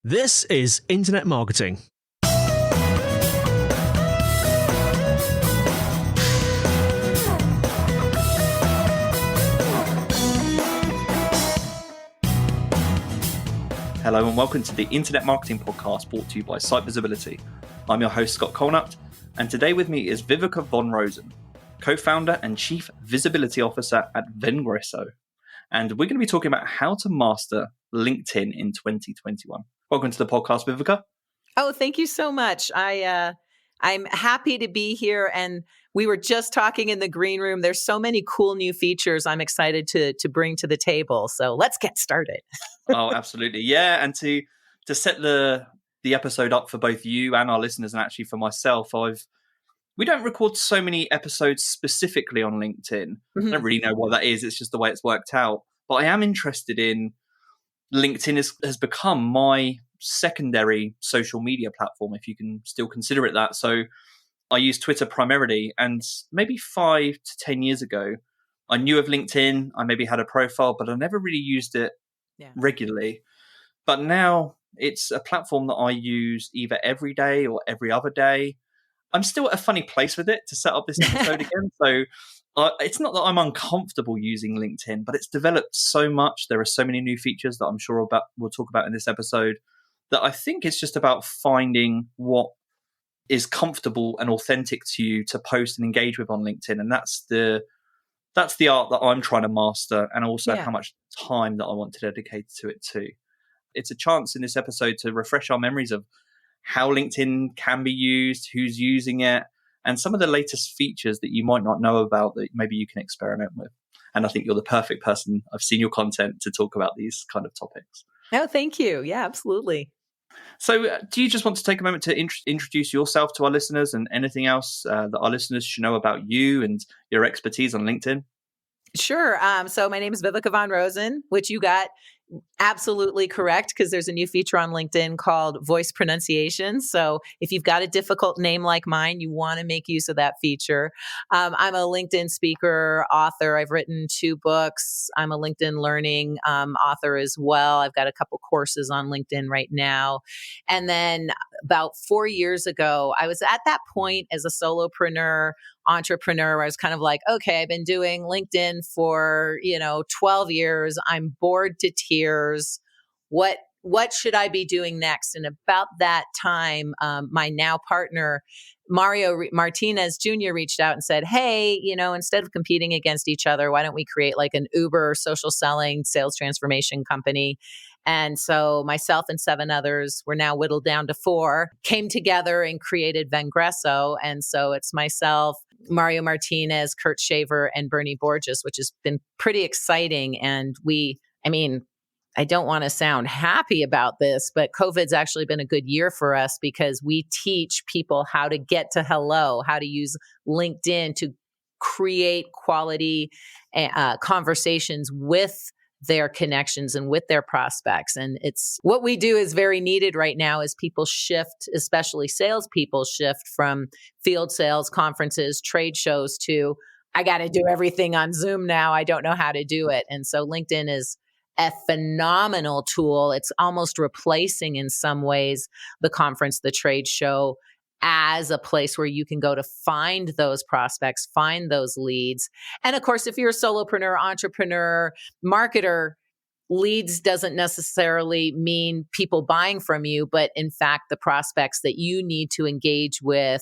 This is Internet Marketing. Hello and welcome to the Internet Marketing Podcast brought to you by SiteVisibility. I'm your host, Scott.colenutt, and today with me is Viveka von Rosen, co-founder and chief visibility officer at Vengreso. And we're going to be talking about how to master LinkedIn in 2021. Welcome to the podcast, Viveka. Oh, thank you so much. I'm happy to be here. And we were just talking in the green room. There's so many cool new features I'm excited to bring to the table. So let's get started. Oh, absolutely. Yeah. And to set the episode up for both you and our listeners, and actually for myself, we don't record so many episodes specifically on LinkedIn. Mm-hmm. I don't really know what that is. It's just the way it's worked out. But I am interested in LinkedIn has become my secondary social media platform, if you can still consider it that. So I use Twitter primarily, and maybe 5 to 10 years ago, I knew of LinkedIn. I maybe had a profile, but I never really used it regularly. But now it's a platform that I use either every day or every other day. I'm still at a funny place with it to set up this episode again. So it's not that I'm uncomfortable using LinkedIn, but it's developed so much. There are so many new features that I'm sure we'll talk about in this episode, that I think it's just about finding what is comfortable and authentic to you to post and engage with on LinkedIn. And that's the art that I'm trying to master, and also how much time that I want to dedicate to it too. It's a chance in this episode to refresh our memories of how LinkedIn can be used, who's using it, and some of the latest features that you might not know about that maybe you can experiment with. And I think you're the perfect person. I've seen your content to talk about these kind of topics. Oh, thank you. Yeah, absolutely. So do you just want to take a moment to introduce yourself to our listeners, and anything else that our listeners should know about you and your expertise on LinkedIn? Sure. So my name is Viveka von Rosen, which you got absolutely correct, because there's a new feature on LinkedIn called voice pronunciation. So if you've got a difficult name like mine, you want to make use of that feature. I'm a LinkedIn speaker, author. I've written 2 books. I'm a LinkedIn learning author as well. I've got a couple courses on LinkedIn right now. And then about 4 years ago, I was at that point as a solopreneur, entrepreneur, where I was kind of like, okay, I've been doing LinkedIn for, 12 years. I'm bored to tears. What should I be doing next? And about that time, my now partner, Mario Martinez Jr. reached out and said, hey, instead of competing against each other, why don't we create like an Uber social selling sales transformation company? And so myself and 7 others, we're now whittled down to 4, came together and created Vengreso. And so it's myself, Mario Martinez, Kurt Shaver, and Bernie Borges, which has been pretty exciting. And I don't want to sound happy about this, but COVID's actually been a good year for us, because we teach people how to get to hello, how to use LinkedIn to create quality conversations with their connections and with their prospects. And it's what we do is very needed right now, as people shift, especially salespeople shift from field sales, conferences, trade shows to, I got to do everything on Zoom now. I don't know how to do it. And so LinkedIn is a phenomenal tool. It's almost replacing in some ways the conference, the trade show, as a place where you can go to find those prospects, find those leads. And of course, if you're a solopreneur, entrepreneur, marketer, leads doesn't necessarily mean people buying from you, but in fact, the prospects that you need to engage with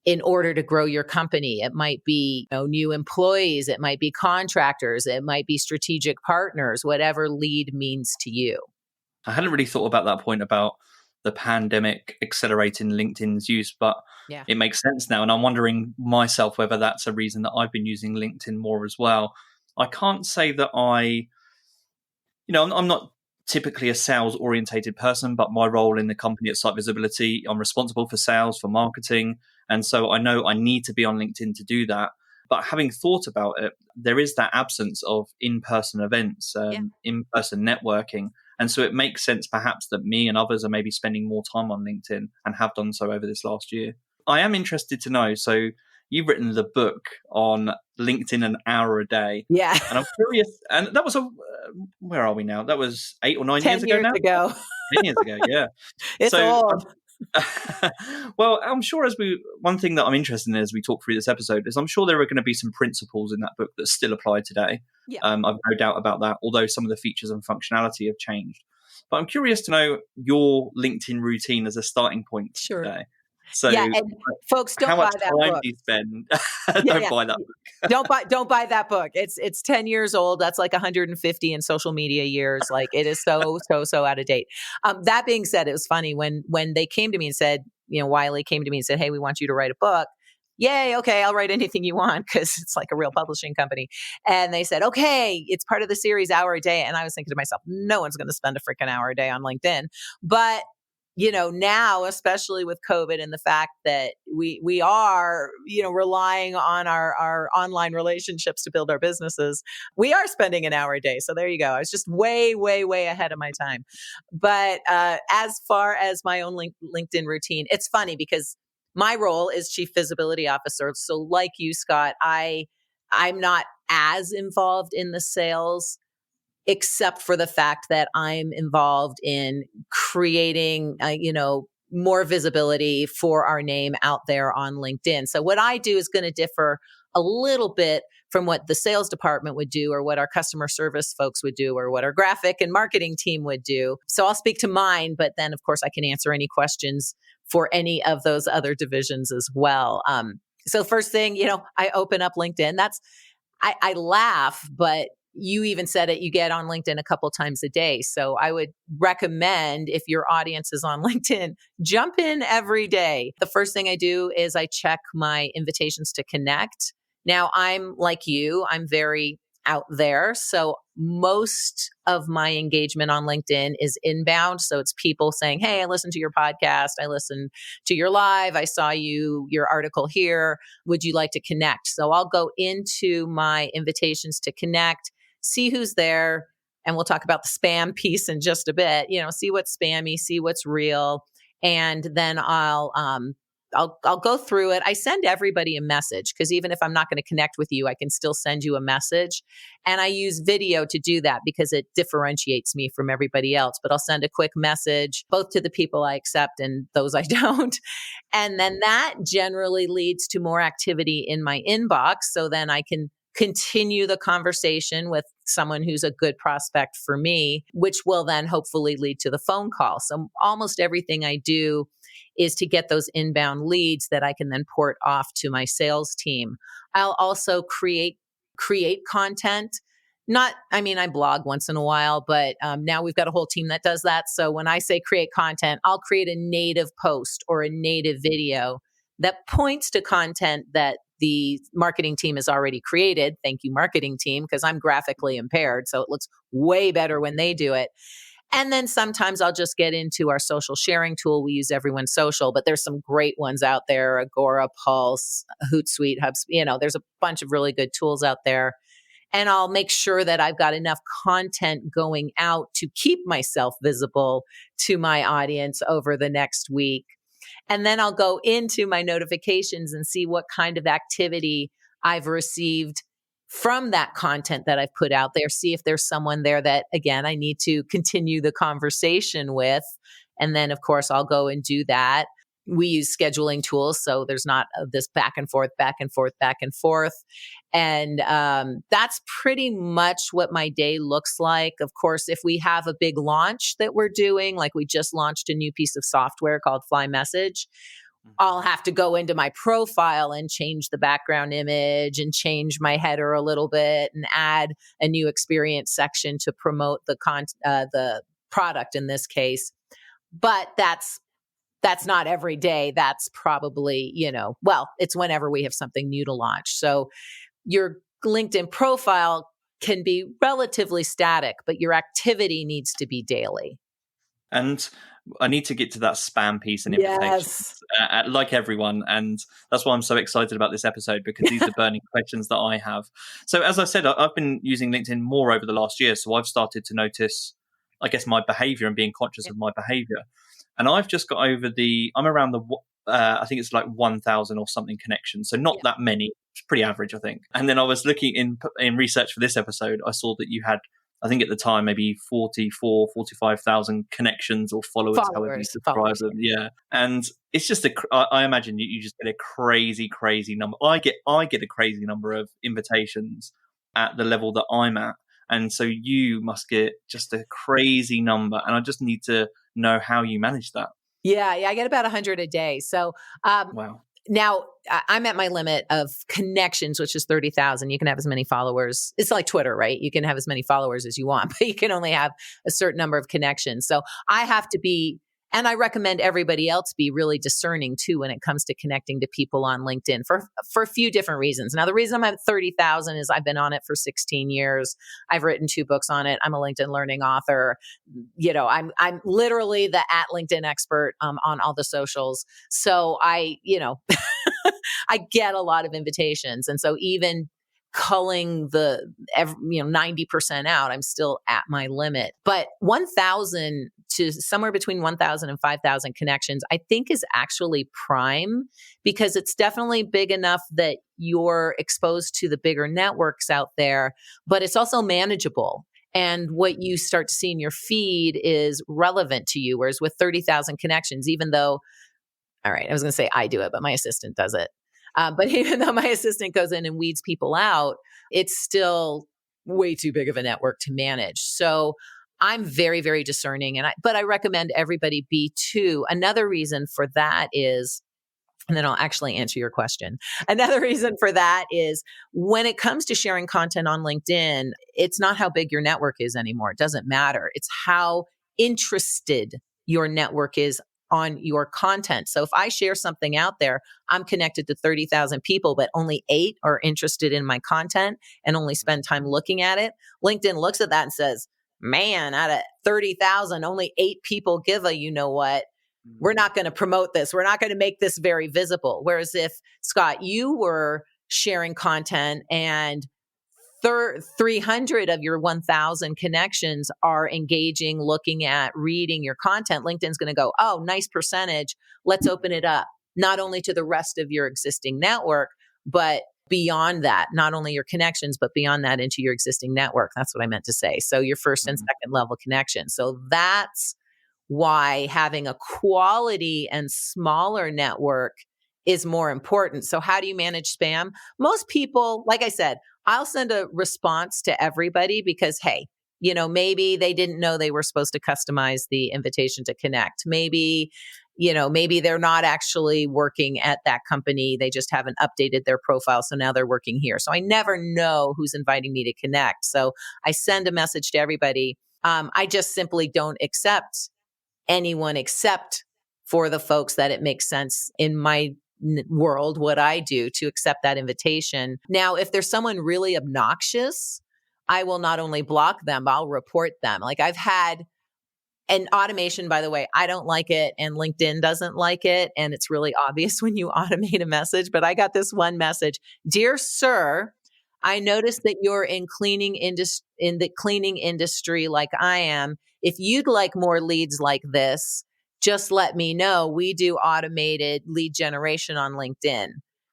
in order to grow your company. It might be new employees, it might be contractors, it might be strategic partners, whatever lead means to you. I hadn't really thought about that point about the pandemic accelerating LinkedIn's use, but it makes sense now. And I'm wondering myself whether that's a reason that I've been using LinkedIn more as well. I can't say that I'm not typically a sales orientated person, but my role in the company at SiteVisibility, I'm responsible for sales, for marketing. And so I know I need to be on LinkedIn to do that. But having thought about it, there is that absence of in-person events, in-person networking. And so it makes sense perhaps that me and others are maybe spending more time on LinkedIn and have done so over this last year. I am interested to know, so you've written the book on LinkedIn an hour a day. Yeah. And I'm curious, and that was where are we now? That was 8 or 9 10 years ago now? 10 years ago, yeah. It's So, old. well, I'm sure one thing that I'm interested in as we talk through this episode is I'm sure there are going to be some principles in that book that still apply today. Yeah. I've no doubt about that, although some of the features and functionality have changed. But I'm curious to know your LinkedIn routine as a starting point Sure. today. So, Yeah, and folks, don't how buy much that time book. do you spend? Yeah, Don't buy that book. don't buy that book. It's 10 years old. That's like 150 in social media years. Like it is so out of date. That being said, it was funny when they came to me and said, Wiley came to me and said, "Hey, we want you to write a book." Yay, okay, I'll write anything you want because it's like a real publishing company. And they said, "Okay, it's part of the series Hour a Day." And I was thinking to myself, no one's going to spend a freaking hour a day on LinkedIn. But now, especially with COVID and the fact that we are, relying on our online relationships to build our businesses, we are spending an hour a day. So there you go. I was just way, way, way ahead of my time. But as far as my own LinkedIn routine, it's funny because my role is Chief Visibility Officer. So like you, Scott, I'm not as involved in the sales, except for the fact that I'm involved in creating, more visibility for our name out there on LinkedIn. So what I do is going to differ a little bit from what the sales department would do or what our customer service folks would do or what our graphic and marketing team would do. So I'll speak to mine, but then of course I can answer any questions for any of those other divisions as well. So first thing, I open up LinkedIn. I laugh, but you even said it, you get on LinkedIn a couple times a day. So I would recommend if your audience is on LinkedIn, jump in every day. The first thing I do is I check my invitations to connect. Now I'm like you, I'm very out there. So most of my engagement on LinkedIn is inbound. So it's people saying, "Hey, I listened to your podcast. I listened to your live. I saw your article here. Would you like to connect?" So I'll go into my invitations to connect, see who's there, and we'll talk about the spam piece in just a bit, see what's spammy, see what's real. And then I'll go through it. I send everybody a message because even if I'm not going to connect with you, I can still send you a message. And I use video to do that because it differentiates me from everybody else. But I'll send a quick message both to the people I accept and those I don't. And then that generally leads to more activity in my inbox. So then I can continue the conversation with someone who's a good prospect for me, which will then hopefully lead to the phone call. So almost everything I do is to get those inbound leads that I can then port off to my sales team. I'll also create content. I blog once in a while, but now we've got a whole team that does that. So when I say create content, I'll create a native post or a native video that points to content that the marketing team has already created. Thank you, marketing team, because I'm graphically impaired. So it looks way better when they do it. And then sometimes I'll just get into our social sharing tool. We use Everyone's Social, but there's some great ones out there, Agora, Pulse, Hootsuite, Hubs. There's a bunch of really good tools out there. And I'll make sure that I've got enough content going out to keep myself visible to my audience over the next week. And then I'll go into my notifications and see what kind of activity I've received from that content that I've put out there, see if there's someone there that, again, I need to continue the conversation with. And then, of course, I'll go and do that. We use scheduling tools, so there's not this back and forth. And that's pretty much what my day looks like. Of course, if we have a big launch that we're doing, like we just launched a new piece of software called Fly Message, I'll have to go into my profile and change the background image and change my header a little bit and add a new experience section to promote the product in this case. But that's not every day. That's probably, it's whenever we have something new to launch. So your LinkedIn profile can be relatively static, but your activity needs to be daily. And I need to get to that spam piece and invitations, like everyone. And that's why I'm so excited about this episode, because these are burning questions that I have. So as I said, I've been using LinkedIn more over the last year. So I've started to notice, I guess, my behavior and being conscious of my behavior. And I've just got over I'm around I think it's like 1,000 or something connections. So not that many. It's pretty average, I think. And then I was looking in research for this episode. I saw that you had I think at the time, maybe 45,000 connections or followers, however you describe them. Yeah. And it's just I imagine you just get a crazy number. I get a crazy number of invitations at the level that I'm at. And so you must get just a crazy number. And I just need to know how you manage that. Yeah, I get about 100 a day. So Wow. Now I'm at my limit of connections, which is 30,000. You can have as many followers. It's like Twitter, right? You can have as many followers as you want, but you can only have a certain number of connections. So I have to be, and I recommend everybody else be really discerning too when it comes to connecting to people on LinkedIn for a few different reasons. Now, the reason I'm at 30,000 is I've been on it for 16 years. I've written 2 books on it. I'm a LinkedIn learning author. I'm literally the at LinkedIn expert on all the socials. So I get a lot of invitations. And so even culling 90% out, I'm still at my limit. But 1,000 to somewhere between 1,000 and 5,000 connections, I think is actually prime, because it's definitely big enough that you're exposed to the bigger networks out there, but it's also manageable. And what you start to see in your feed is relevant to you. Whereas with 30,000 connections, even though, all right, I was going to say I do it, but my assistant does it. But even though my assistant goes in and weeds people out, it's still way too big of a network to manage. So I'm very, very discerning. But I recommend everybody be too. Another reason for that is, and then I'll actually answer your question. Another reason for that is when it comes to sharing content on LinkedIn, it's not how big your network is anymore. It doesn't matter. It's how interested your network is on your content. So if I share something out there, I'm connected to 30,000 people, but only 8 are interested in my content and only spend time looking at it. LinkedIn looks at that and says, man, out of 30,000, only 8 people give a, you know what? We're not going to promote this. We're not going to make this very visible. Whereas if, Scott, you were sharing content and 300 of your 1,000 connections are engaging, looking at, reading your content, LinkedIn's going to go, oh, nice percentage. Let's open it up, not only to the rest of your existing network, but beyond that, not only your connections, but beyond that into your existing network. That's what I meant to say. So your first and second level connection. So that's why having a quality and smaller network is more important. So how do you manage spam? Most people, like I said, I'll send a response to everybody because, hey, maybe they didn't know they were supposed to customize the invitation to connect. Maybe they're not actually working at that company. They just haven't updated their profile. So now they're working here. So I never know who's inviting me to connect. So I send a message to everybody. I just simply don't accept anyone except for the folks that it makes sense in my world, what I do, to accept that invitation. Now, if there's someone really obnoxious, I will not only block them, I'll report them. Like I've had an automation, by the way, I don't like it and LinkedIn doesn't like it. And it's really obvious when you automate a message, but I got this one message. Dear sir, I noticed that you're in the cleaning industry like I am. If you'd like more leads like this, just let me know. We do automated lead generation on LinkedIn.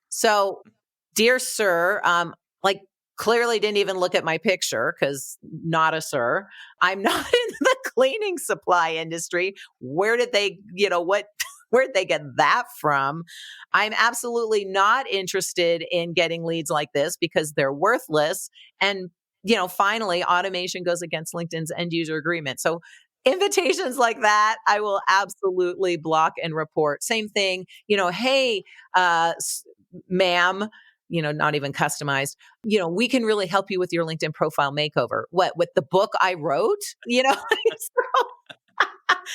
So, dear sir, clearly didn't even look at my picture because not a sir. I'm not in the cleaning supply industry. Where did they, where'd they get that from? I'm absolutely not interested in getting leads like this because they're worthless. And, finally, automation goes against LinkedIn's end user agreement. So invitations like that, I will absolutely block and report. Same thing, hey, ma'am, not even customized, we can really help you with your LinkedIn profile makeover. What, with the book I wrote,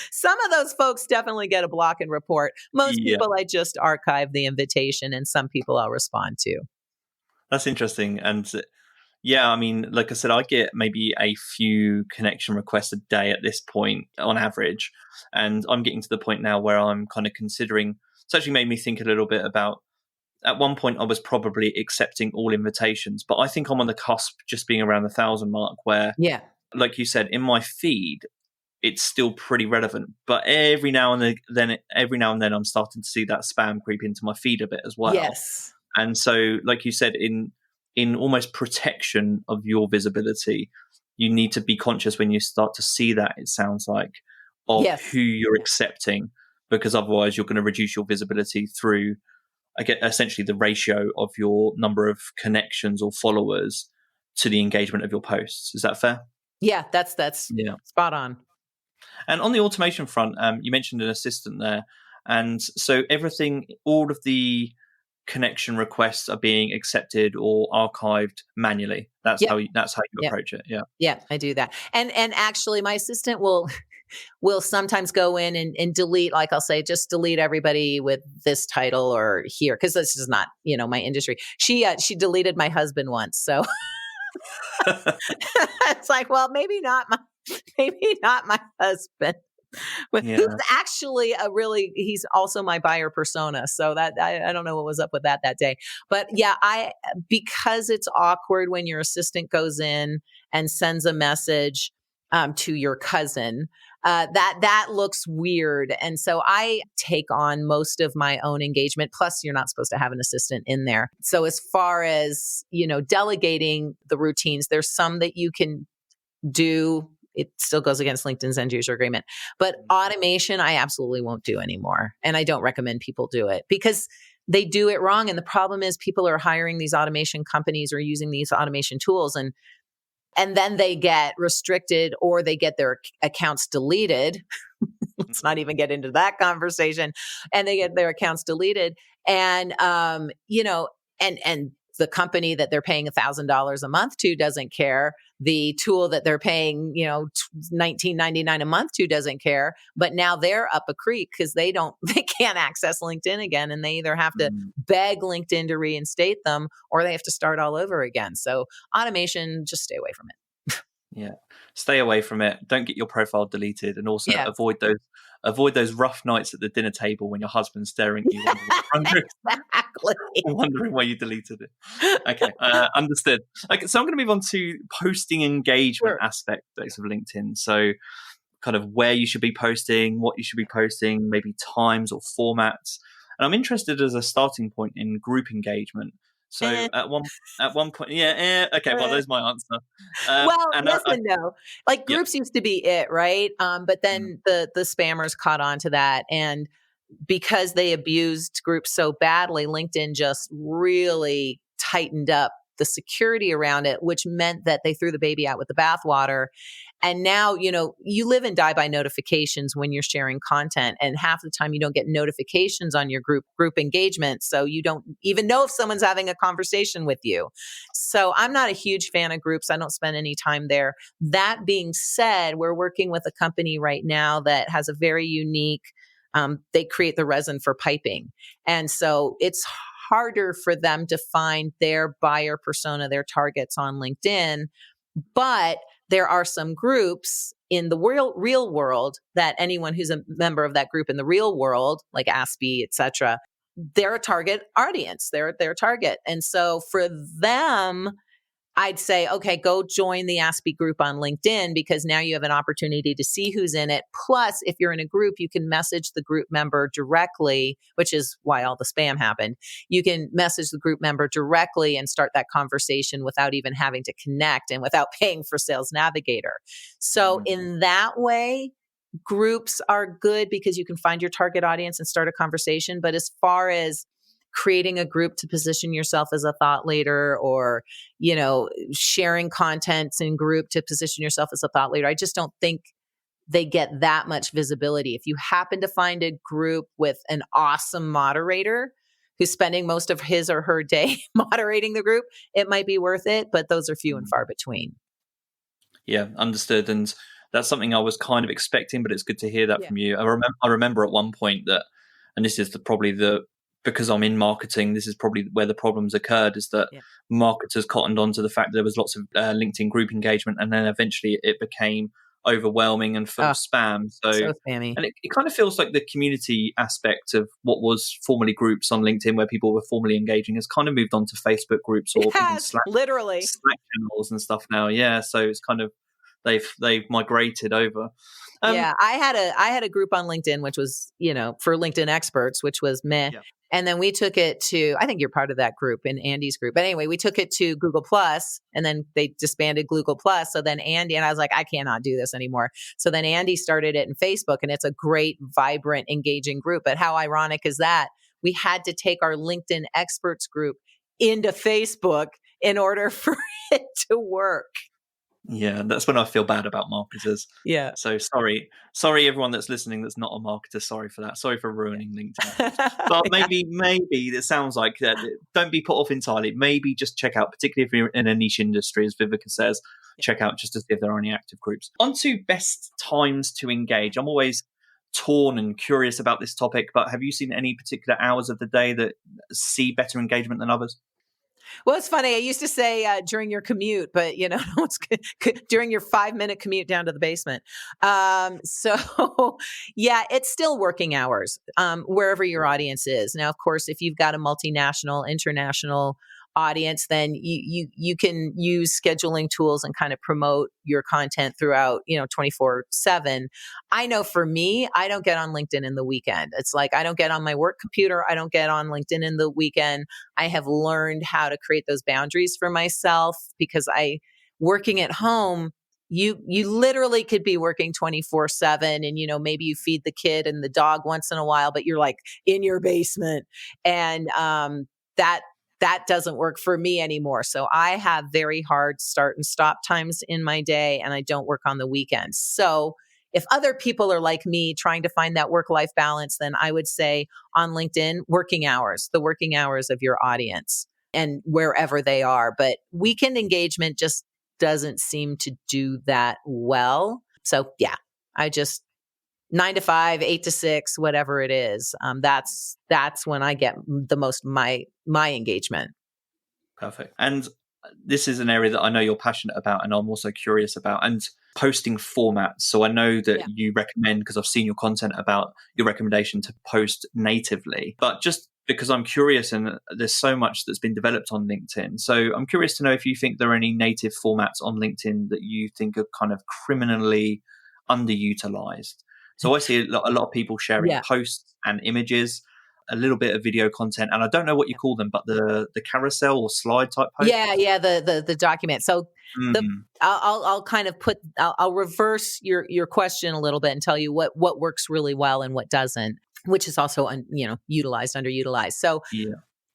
some of those folks definitely get a block and report. Most people, I just archive the invitation, and some people I'll respond to. That's interesting. And yeah, I mean, like I said, I get maybe a few connection requests a day at this point on average. And I'm getting to the point now where I'm kind of considering, it's actually made me think a little bit about, at one point I was probably accepting all invitations, but I think I'm on the cusp just being around the 1,000 mark where, like you said, in my feed, it's still pretty relevant. But every now and then I'm starting to see that spam creep into my feed a bit as well. Yes. And so, like you said, in almost protection of your visibility, you need to be conscious when you start to see that, it sounds like, of Yes. who you're accepting, because otherwise you're going to reduce your visibility through, I get essentially the ratio of your number of connections or followers to the engagement of your posts. Is that fair? Yeah, that's spot on. And on the automation front, you mentioned an assistant there. And so all of the connection requests are being accepted or archived manually. That's how you approach it. Yeah. Yeah, I do that. And actually my assistant will sometimes go in and delete, like I'll say, just delete everybody with this title or here, because this is not, my industry. She deleted my husband once. So it's like, well, maybe not my husband. But who's actually he's also my buyer persona. So that I don't know what was up with that day. But yeah, because it's awkward when your assistant goes in and sends a message to your cousin, that looks weird. And so I take on most of my own engagement. Plus, you're not supposed to have an assistant in there. So as far as, delegating the routines, there's some that you can do. It still goes against LinkedIn's end user agreement. But automation, I absolutely won't do anymore. And I don't recommend people do it because they do it wrong. And the problem is people are hiring these automation companies or using these automation tools, and then they get restricted or they get their accounts deleted. Let's not even get into that conversation. And they get their accounts deleted. And, and the company that they're paying $1,000 a month to doesn't care. The tool that they're paying, $19.99 a month to doesn't care. But now they're up a creek because they can't access LinkedIn again, and they either have to beg LinkedIn to reinstate them or they have to start all over again. So automation, just stay away from it. Yeah, stay away from it. Don't get your profile deleted, and also avoid those rough nights at the dinner table when your husband's staring at you, wondering why you deleted it. Okay, understood. Okay, so I'm going to move on to posting engagement aspects of LinkedIn. So, kind of where you should be posting, what you should be posting, maybe times or formats. And I'm interested as a starting point in group engagement. So at one point, okay, well, there's my answer. No. Like groups used to be it, right? But then the spammers caught on to that. And because they abused groups so badly, LinkedIn just really tightened up the security around it, which meant that they threw the baby out with the bathwater. And now, you live and die by notifications when you're sharing content. And half the time you don't get notifications on your group engagement. So you don't even know if someone's having a conversation with you. So I'm not a huge fan of groups. I don't spend any time there. That being said, we're working with a company right now that has a very unique, they create the resin for piping. And so it's harder for them to find their buyer persona, their targets on LinkedIn. But there are some groups in the real world that anyone who's a member of that group in the real world, like ASPE, et cetera, they're a target audience. They're their target. And so for them, I'd say, okay, go join the ASPE group on LinkedIn, because now you have an opportunity to see who's in it. Plus, if you're in a group, you can message the group member directly, which is why all the spam happened. You can message the group member directly and start that conversation without even having to connect and without paying for Sales Navigator. So in that way, groups are good because you can find your target audience and start a conversation. But as far as creating a group to position yourself as a thought leader, or, sharing contents in group to position yourself as a thought leader, I just don't think they get that much visibility. If you happen to find a group with an awesome moderator who's spending most of his or her day moderating the group, it might be worth it, but those are few and far between. Yeah, understood. And that's something I was kind of expecting, but it's good to hear that from you. I remember at one point that, and this is because I'm in marketing, this is probably where the problems occurred, is that marketers cottoned on to the fact that there was lots of LinkedIn group engagement, and then eventually it became overwhelming and full of spam. So spammy. And it kind of feels like the community aspect of what was formerly groups on LinkedIn, where people were formally engaging, has kind of moved on to Facebook groups or even Slack channels and stuff now. Yeah, so it's kind of they've migrated over. I had a group on LinkedIn, which was, for LinkedIn experts, which was meh. Yeah. And then we took it to, I think you're part of that group in Andy's group. But anyway, we took it to Google Plus, and then they disbanded Google Plus. So then Andy and I was like, I cannot do this anymore. So then Andy started it in Facebook, and it's a great, vibrant, engaging group. But how ironic is that? We had to take our LinkedIn experts group into Facebook in order for it to work. Yeah, that's when I feel bad about marketers. Yeah. So sorry everyone that's listening that's not a marketer. Sorry for that. Sorry for ruining LinkedIn. But maybe it sounds like that. Don't be put off entirely. Maybe just check out, particularly if you're in a niche industry, as Viveka says, check out just to see if there are any active groups. On to best times to engage. I'm always torn and curious about this topic, but have you seen any particular hours of the day that see better engagement than others? Well, it's funny. I used to say during your commute, but during your 5-minute commute down to the basement. So yeah, it's still working hours wherever your audience is. Now, of course, if you've got a multinational, international audience, then you can use scheduling tools and kind of promote your content throughout 24/7. I know for me, I don't get on LinkedIn in the weekend. It's like I don't get on my work computer. I don't get on LinkedIn in the weekend. I have learned how to create those boundaries for myself because working at home, you literally could be working 24/7, and maybe you feed the kid and the dog once in a while, but you're like in your basement, and that doesn't work for me anymore. So I have very hard start and stop times in my day, and I don't work on the weekends. So if other people are like me trying to find that work-life balance, then I would say on LinkedIn, the working hours of your audience and wherever they are. But weekend engagement just doesn't seem to do that well. So yeah, I just 9 to 5, 8 to 6, whatever it is. That's when I get the most my engagement. Perfect. And this is an area that I know you're passionate about, and I'm also curious about, and posting formats. So I know that you recommend, because I've seen your content about your recommendation to post natively, but just because I'm curious, and there's so much that's been developed on LinkedIn. So I'm curious to know if you think there are any native formats on LinkedIn that you think are kind of criminally underutilized. So I see a lot of people sharing posts and images, a little bit of video content, and I don't know what you call them, but the carousel or slide type posts. Yeah, the document. So I'll reverse your question a little bit and tell you what works really well and what doesn't, which is also underutilized. So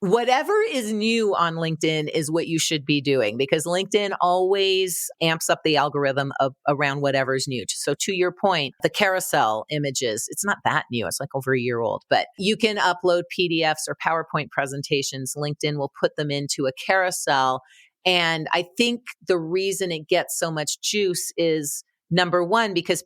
whatever is new on LinkedIn is what you should be doing, because LinkedIn always amps up the algorithm around whatever's new. So to your point, the carousel images, it's not that new. It's like over a year old, but you can upload PDFs or PowerPoint presentations. LinkedIn will put them into a carousel. And I think the reason it gets so much juice is, number one, because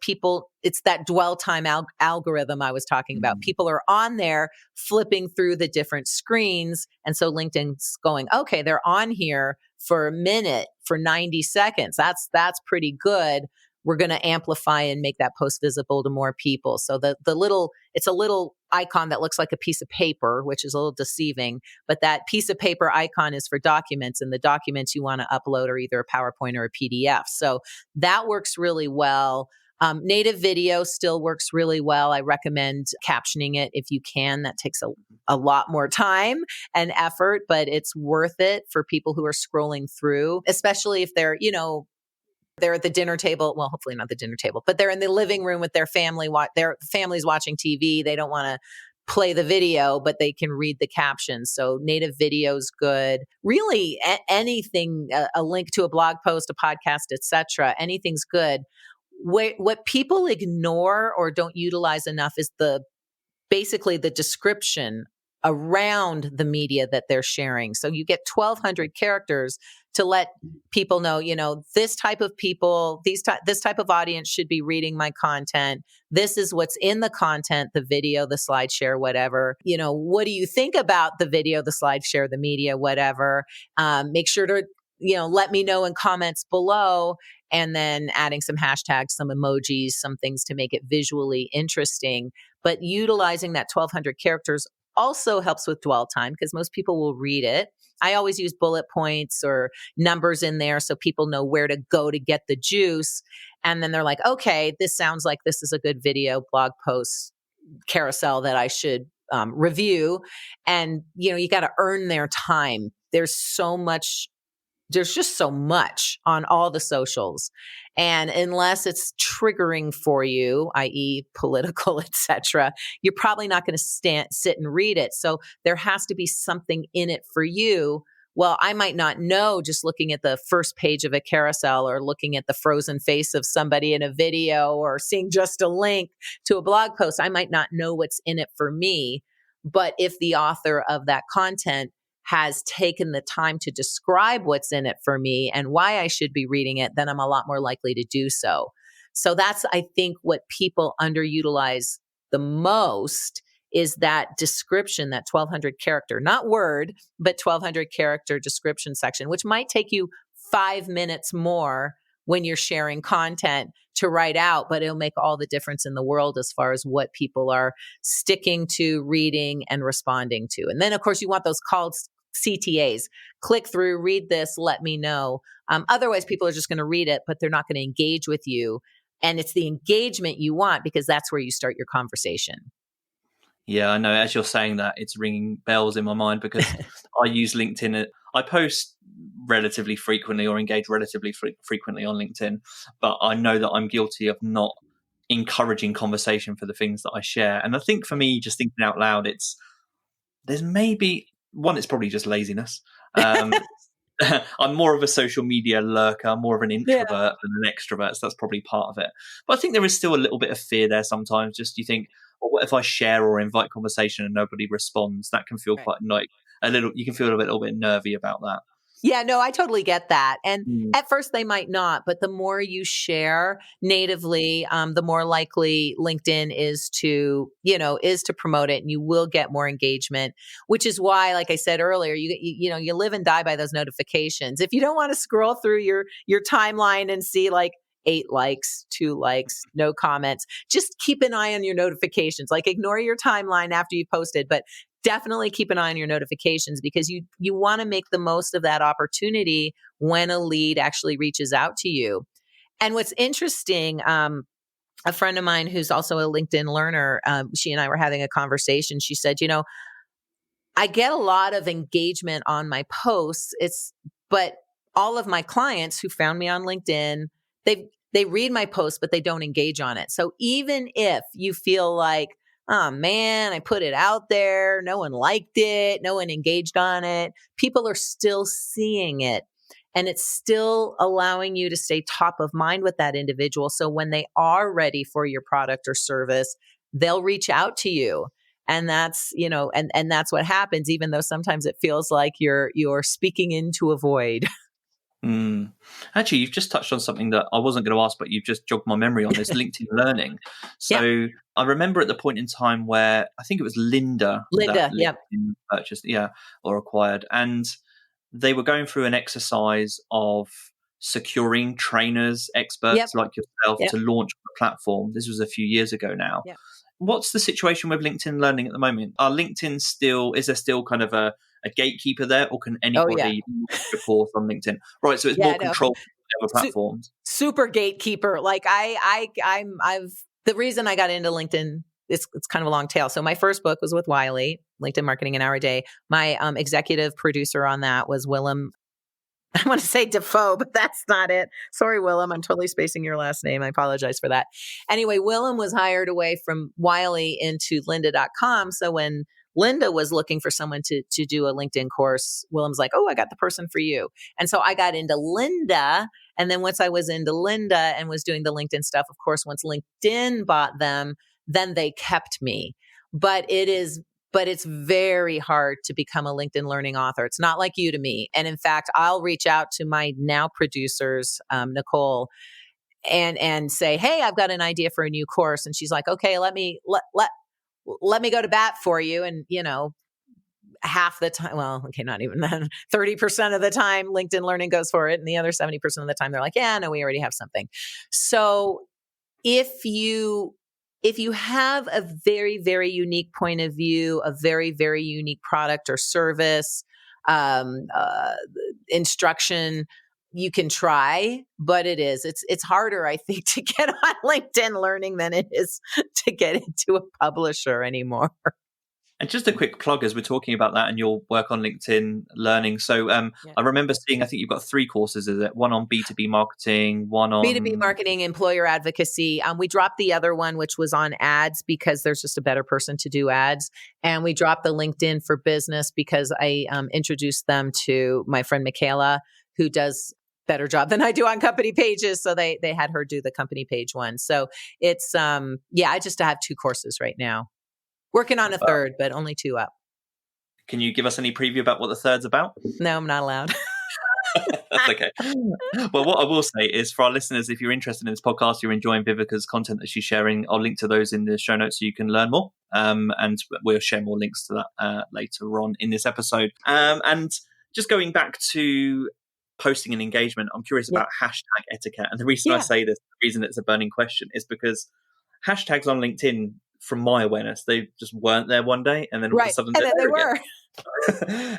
it's that dwell time algorithm I was talking about. People are on there flipping through the different screens. And so LinkedIn's going, okay, they're on here for a minute, for 90 seconds. That's pretty good. We're going to amplify and make that post visible to more people. So it's a little icon that looks like a piece of paper, which is a little deceiving, but that piece of paper icon is for documents, and the documents you want to upload are either a PowerPoint or a PDF. So that works really well. Native video still works really well. I recommend captioning it if you can. That takes a lot more time and effort, but it's worth it for people who are scrolling through, especially if they're at the dinner table. Well, hopefully not the dinner table, but they're in the living room with their family. Their family's watching TV. They don't want to play the video, but they can read the captions. So native video is good. Really, anything, a link to a blog post, a podcast, etc. Anything's good. What people ignore or don't utilize enough is basically the description around the media that they're sharing. So you get 1,200 characters to let people know, this type of people, this type of audience should be reading my content. This is what's in the content, the video, the slide share, whatever. What do you think about the video, the slide share, the media, whatever? Make sure to, let me know in comments below, and then adding some hashtags, some emojis, some things to make it visually interesting. But utilizing that 1,200 characters also helps with dwell time, because most people will read it. I always use bullet points or numbers in there so people know where to go to get the juice. And then they're like, okay, this sounds like this is a good video, blog post, carousel that I should review. And, you got to earn their time. There's just so much on all the socials. And unless it's triggering for you, i.e. political, etc., you're probably not going to sit and read it. So there has to be something in it for you. Well, I might not know just looking at the first page of a carousel or looking at the frozen face of somebody in a video or seeing just a link to a blog post. I might not know what's in it for me. But if the author of that content has taken the time to describe what's in it for me and why I should be reading it, then I'm a lot more likely to do so. So that's, I think, what people underutilize the most is that description, that 1,200 character, not word, but 1,200 character description section, which might take you 5 minutes more when you're sharing content to write out, but it'll make all the difference in the world as far as what people are sticking to, reading, and responding to. And then, of course, you want those called CTAs. Click through, read this, let me know. Otherwise, people are just going to read it, but they're not going to engage with you. And it's the engagement you want because that's where you start your conversation. Yeah, I know. As you're saying that, it's ringing bells in my mind because I use LinkedIn. I post relatively frequently or engage relatively frequently on LinkedIn, but I know that I'm guilty of not encouraging conversation for the things that I share. And I think for me, just thinking out loud, there's maybe one, it's probably just laziness. I'm more of a social media lurker, more of an introvert than an extrovert. So that's probably part of it. But I think there is still a little bit of fear there sometimes. Just you think, well, what if I share or invite conversation and nobody responds? That can feel quite like you can feel a little bit nervy about that. Yeah, no, I totally get that. And at first they might not, but the more you share natively, the more likely LinkedIn is to promote it, and you will get more engagement, which is why, like I said earlier, you live and die by those notifications. If you don't want to scroll through your timeline and see like 8 likes, 2 likes, no comments, just keep an eye on your notifications. Like ignore your timeline after you posted, but definitely keep an eye on your notifications because you want to make the most of that opportunity when a lead actually reaches out to you. And what's interesting, a friend of mine who's also a LinkedIn learner, she and I were having a conversation. She said, I get a lot of engagement on my posts. But all of my clients who found me on LinkedIn, they read my posts, but they don't engage on it. So even if you feel like, oh man, I put it out there, no one liked it, no one engaged on it, people are still seeing it. And it's still allowing you to stay top of mind with that individual. So when they are ready for your product or service, they'll reach out to you. And that's, and that's what happens, even though sometimes it feels like you're speaking into a void. Actually, you've just touched on something that I wasn't going to ask, but you've just jogged my memory on this LinkedIn Learning. So I remember at the point in time where I think it was Linda that LinkedIn purchased, or acquired, and they were going through an exercise of securing trainers, experts like yourself to launch the platform. This was a few years ago now. What's the situation with LinkedIn Learning at the moment? Is there still kind of a gatekeeper there, or can anybody launch a course on LinkedIn? Right, so it's more controlled than other platforms. Super gatekeeper. Like I've the reason I got into LinkedIn, it's kind of a long tail. So my first book was with Wiley, LinkedIn Marketing an Hour a Day. My executive producer on that was Willem. I want to say Defoe, but that's not it. Sorry, Willem. I'm totally spacing your last name. I apologize for that. Anyway, Willem was hired away from Wiley into lynda.com. So when Linda was looking for someone to do a LinkedIn course, Willem's like, oh, I got the person for you. And so I got into Linda. And then once I was into Linda and was doing the LinkedIn stuff, of course, once LinkedIn bought them, then they kept me. But it's very hard to become a LinkedIn Learning author. It's not like Udemy. And in fact, I'll reach out to my now producers, Nicole, and say, hey, I've got an idea for a new course. And she's like, okay, let me go to bat for you. And, half the time, well, okay, not even then, 30% of the time LinkedIn Learning goes for it. And the other 70% of the time they're like, yeah, no, we already have something. So if you have a very, very unique point of view, a very, very unique product or service, instruction, you can try, but it's harder, I think, to get on LinkedIn Learning than it is to get into a publisher anymore. And just a quick plug as we're talking about that and your work on LinkedIn Learning. So I remember seeing, I think you've got 3 courses, is it? One on B2B marketing, one on B2B marketing, employer advocacy. We dropped the other one, which was on ads, because there's just a better person to do ads. And we dropped the LinkedIn for business because I introduced them to my friend Michaela, who does better job than I do on company pages. So they had her do the company page one. So it's, I just have 2 courses right now. Working on a third, but only 2 up. Can you give us any preview about what the third's about? No, I'm not allowed. That's okay. Well, what I will say is, for our listeners, if you're interested in this podcast, you're enjoying Viveka's content that she's sharing, I'll link to those in the show notes so you can learn more. And we'll share more links to that later on in this episode. And just going back to posting and engagement, I'm curious about hashtag etiquette. And the reason I say this, the reason it's a burning question, is because hashtags on LinkedIn, from my awareness, they just weren't there one day, and then all of a sudden they were.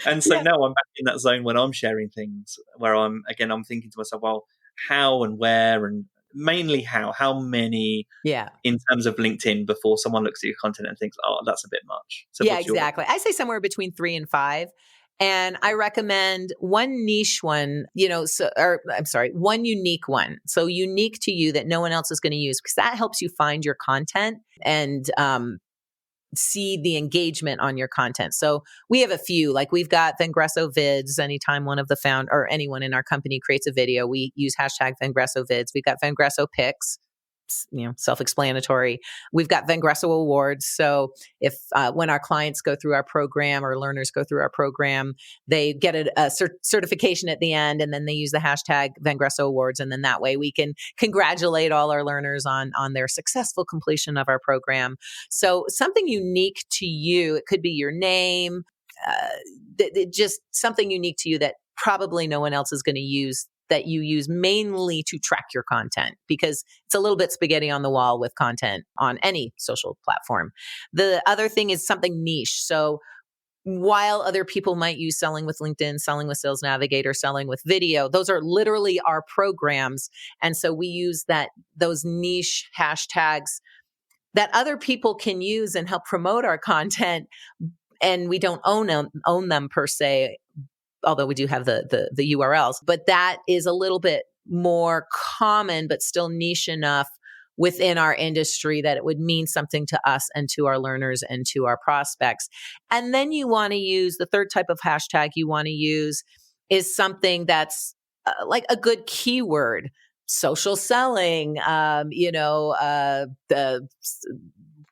And so now I'm back in that zone when I'm sharing things where I'm thinking to myself, well, how and where, and mainly how many in terms of LinkedIn before someone looks at your content and thinks, oh, that's a bit much. So exactly. I say somewhere between 3 and 5. And I recommend one niche one, one unique one. So unique to you that no one else is going to use, because that helps you find your content and see the engagement on your content. So we have a few, like we've got Vengreso vids. Anytime one of the or anyone in our company creates a video, we use hashtag Vengreso vids. We've got Vengreso pics. Self-explanatory. We've got Vengreso awards. So if when our clients go through our program or learners go through our program, they get a certification at the end, and then they use the hashtag Vengreso awards. And then that way we can congratulate all our learners on their successful completion of our program. So something unique to you, it could be your name, just something unique to you that probably no one else is going to use, that you use mainly to track your content, because it's a little bit spaghetti on the wall with content on any social platform. The other thing is something niche. So while other people might use selling with LinkedIn, selling with Sales Navigator, selling with video, those are literally our programs. And so we use those niche hashtags that other people can use and help promote our content. And we don't own them per se, although we do have the URLs, but that is a little bit more common, but still niche enough within our industry that it would mean something to us and to our learners and to our prospects. And then you want to use the third type of hashtag you want to use is something that's like a good keyword, social selling, the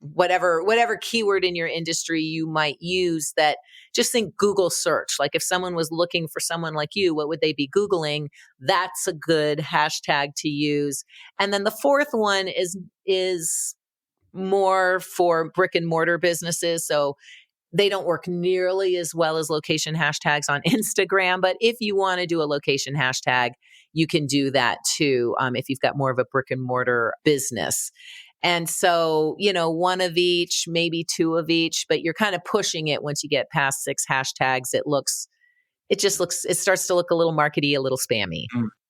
whatever keyword in your industry you might use. That, just think Google search. Like if someone was looking for someone like you, what would they be Googling? That's a good hashtag to use. And then the fourth one is more for brick and mortar businesses. So they don't work nearly as well as location hashtags on Instagram. But if you want to do a location hashtag, you can do that too, if you've got more of a brick and mortar business. And so, one of each, maybe 2 of each, but you're kind of pushing it once you get past 6 hashtags. It starts to look a little markety, a little spammy.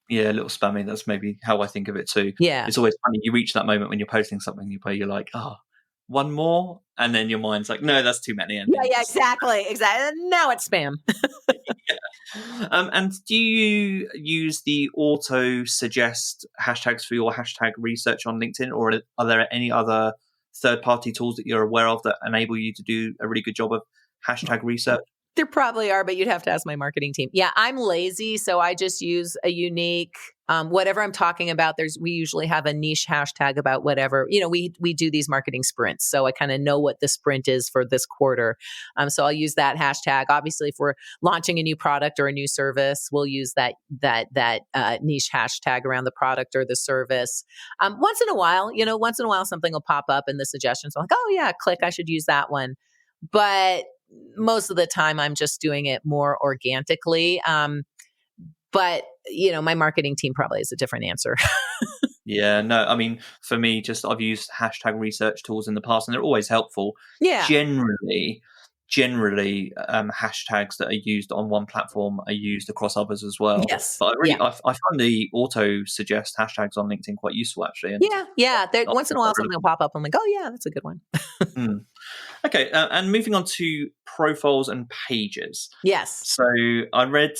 Yeah, a little spammy. That's maybe how I think of it too. Yeah. It's always funny. You reach that moment when you're posting something, you're like, oh, one more. And then your mind's like, no, that's too many. And exactly. Now it's spam. And do you use the auto suggest hashtags for your hashtag research on LinkedIn, or are there any other third-party tools that you're aware of that enable you to do a really good job of hashtag research? There probably are, but you'd have to ask my marketing team. Yeah, I'm lazy, so I just use a unique, whatever I'm talking about. We usually have a niche hashtag about whatever. We do these marketing sprints, so I kind of know what the sprint is for this quarter. So I'll use that hashtag. Obviously, if we're launching a new product or a new service, we'll use that niche hashtag around the product or the service. Once in a while, something will pop up in the suggestions. I'm like, oh yeah, click, I should use that one. But most of the time I'm just doing it more organically. But my marketing team probably has a different answer. Yeah, no, I mean, for me, I've used hashtag research tools in the past and they're always helpful. Yeah. Generally, generally hashtags that are used on one platform are used across others as well. Yes. But I find the auto suggest hashtags on LinkedIn quite useful, actually. And Yeah. Once in a while, something will pop up. I'm like, oh yeah, that's a good one. Okay, and moving on to profiles and pages. Yes. So I read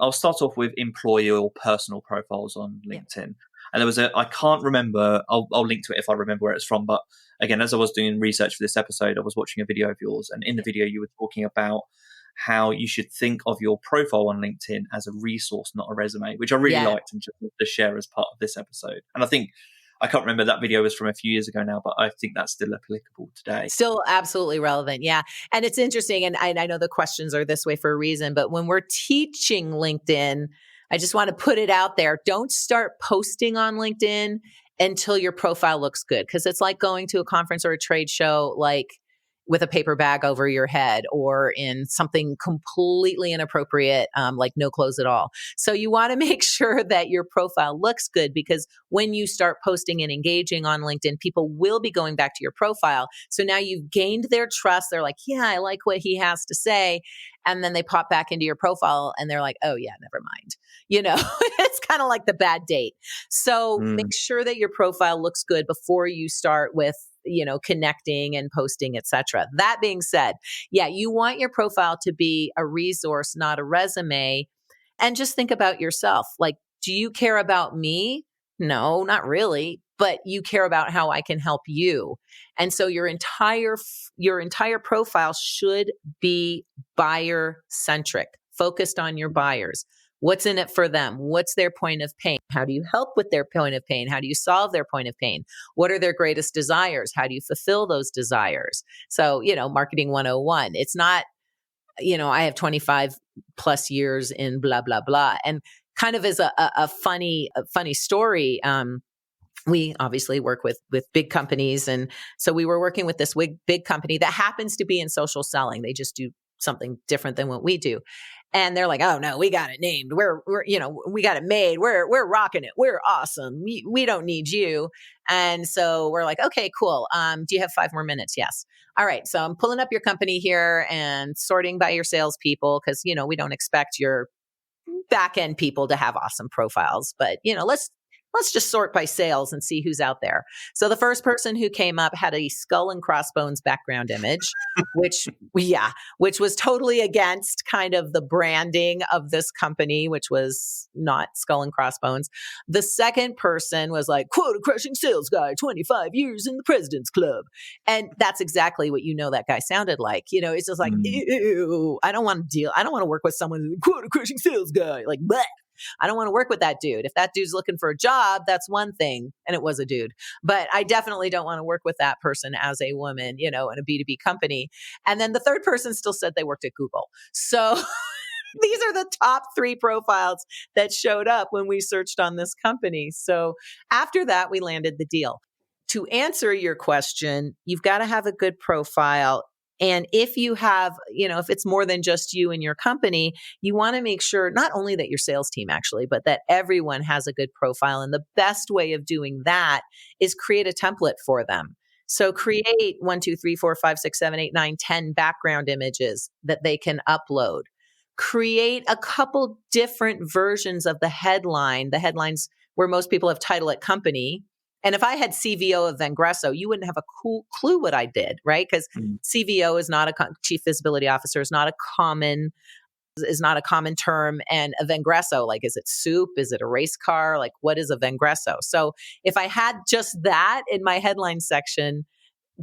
I'll start off with employee or personal profiles on LinkedIn. And there was I can't remember, I'll link to it if I remember where it's from. But again, as I was doing research for this episode, I was watching a video of yours. And in the video, you were talking about how you should think of your profile on LinkedIn as a resource, not a resume, which I really liked and just wanted to share as part of this episode. And I can't remember, that video was from a few years ago now, but I think that's still applicable today. Still absolutely relevant. Yeah. And it's interesting. And I know the questions are this way for a reason, but when we're teaching LinkedIn, I just want to put it out there. Don't start posting on LinkedIn until your profile looks good. Because it's like going to a conference or a trade show, like with a paper bag over your head or in something completely inappropriate, like no clothes at all. So you want to make sure that your profile looks good, because when you start posting and engaging on LinkedIn, people will be going back to your profile. So now you've gained their trust. They're like, yeah, I like what he has to say. And then they pop back into your profile and they're like, oh yeah, never mind. It's kind of like the bad date. So make sure that your profile looks good before you start with connecting and posting, etc. That being said, you want your profile to be a resource, not a resume. And just think about yourself. Like, do you care about me? No, not really, but you care about how I can help you. And so your entire profile should be buyer centric, focused on your buyers. What's in it for them? What's their point of pain? How do you help with their point of pain? How do you solve their point of pain? What are their greatest desires? How do you fulfill those desires? So, marketing 101. It's not, I have 25 plus years in blah, blah, blah. And kind of as a funny story, we obviously work with big companies. And so we were working with this big company that happens to be in social selling. They just do something different than what we do. And they're like, oh no, we got it named. We're we got it made. We're rocking it. We're awesome. We don't need you. And so we're like, okay, cool. Do you have 5 more minutes? Yes. All right. So I'm pulling up your company here and sorting by your salespeople, because, we don't expect your back end people to have awesome profiles, but let's just sort by sales and see who's out there. So the first person who came up had a skull and crossbones background image, which was totally against kind of the branding of this company, which was not skull and crossbones. The second person was like, quota crushing sales guy, 25 years in the President's Club. And that's exactly what that guy sounded like. It's just like, ew, I don't want to work with someone who's a quota crushing sales guy. Like, bleh. I don't want to work with that dude. If that dude's looking for a job, that's one thing. And it was a dude. But I definitely don't want to work with that person as a woman, in a B2B company. And then the third person still said they worked at Google. So these are the top 3 profiles that showed up when we searched on this company. So after that, we landed the deal. To answer your question, you've got to have a good profile. And if you have, if it's more than just you and your company, you want to make sure not only that your sales team actually, but that everyone has a good profile. And the best way of doing that is create a template for them. So create 1, 2, 3, 4, 5, 6, 7, 8, 9, 10 background images that they can upload. Create a couple different versions of the headlines where most people have title at company. And if I had CVO of Vengreso, you wouldn't have a cool clue what I did, right? Because CVO is not Chief Visibility Officer, is not a common term. And a Vengreso, like, is it soup? Is it a race car? Like, what is a Vengreso? So if I had just that in my headline section,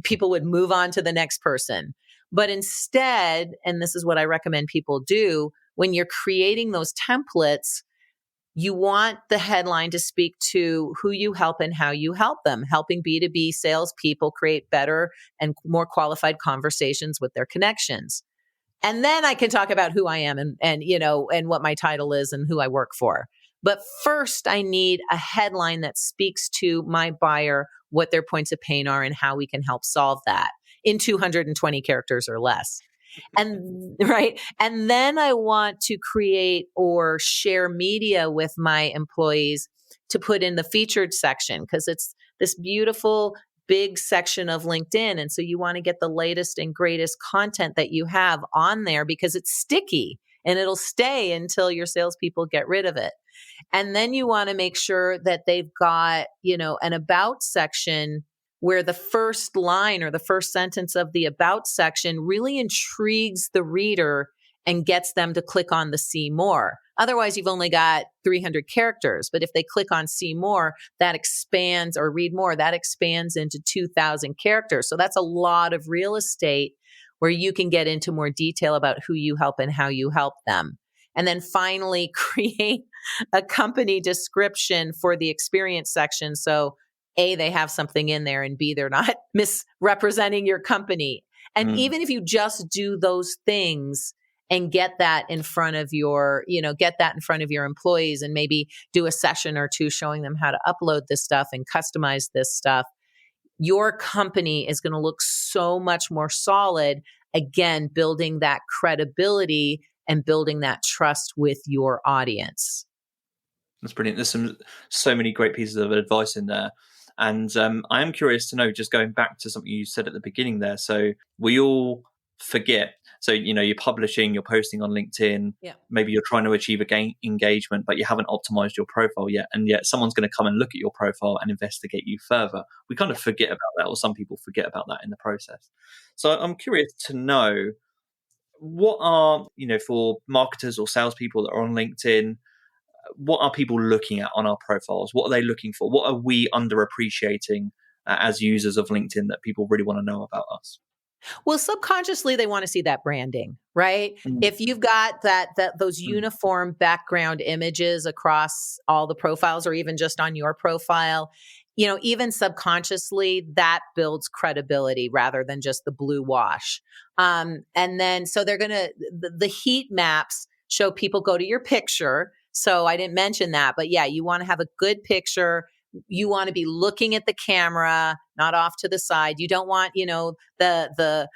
people would move on to the next person. But instead, and this is what I recommend people do, when you're creating those templates, you want the headline to speak to who you help and how you help them, helping B2B salespeople create better and more qualified conversations with their connections. And then I can talk about who I am and what my title is and who I work for. But first, I need a headline that speaks to my buyer, what their points of pain are, and how we can help solve that in 220 characters or less. And then I want to create or share media with my employees to put in the featured section, because it's this beautiful big section of LinkedIn. And so you want to get the latest and greatest content that you have on there because it's sticky and it'll stay until your salespeople get rid of it. And then you want to make sure that they've got, an about section where the first line or the first sentence of the about section really intrigues the reader and gets them to click on the see more. Otherwise, you've only got 300 characters. But if they click on see more, that expands, or read more, that expands into 2,000 characters. So that's a lot of real estate where you can get into more detail about who you help and how you help them. And then finally, create a company description for the experience section. So A, they have something in there, and B, they're not misrepresenting your company. And even if you just do those things and get that in front of your employees, and maybe do a session or two showing them how to upload this stuff and customize this stuff, your company is going to look so much more solid, again, building that credibility and building that trust with your audience. That's brilliant. There's so many great pieces of advice in there. And I am curious to know, just going back to something you said at the beginning there. So we all forget. So, you're publishing, you're posting on LinkedIn. Yeah. Maybe you're trying to achieve engagement, but you haven't optimized your profile yet. And yet someone's going to come and look at your profile and investigate you further. We kind of forget about that, or some people forget about that in the process. So I'm curious to know, what are, for marketers or salespeople that are on LinkedIn, what are people looking at on our profiles? What are they looking for? What are we underappreciating as users of LinkedIn that people really want to know about us? Well, subconsciously, they want to see that branding, right? If you've got those uniform background images across all the profiles, or even just on your profile, even subconsciously, that builds credibility rather than just the blue wash. And then, so they're going to, the heat maps show people go to your picture. So I didn't mention that, but yeah, you want to have a good picture. You want to be looking at the camera, not off to the side. You don't want, the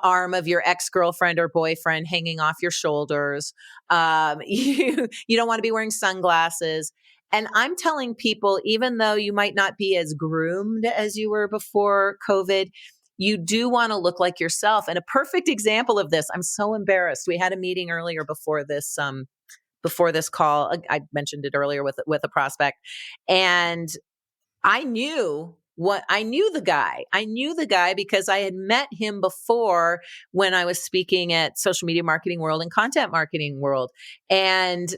arm of your ex-girlfriend or boyfriend hanging off your shoulders. You don't want to be wearing sunglasses. And I'm telling people, even though you might not be as groomed as you were before COVID, you do want to look like yourself. And a perfect example of this, I'm so embarrassed. We had a meeting earlier before this call. I mentioned it earlier with a prospect, and I knew the guy. I knew the guy because I had met him before when I was speaking at Social Media Marketing World and Content Marketing World. And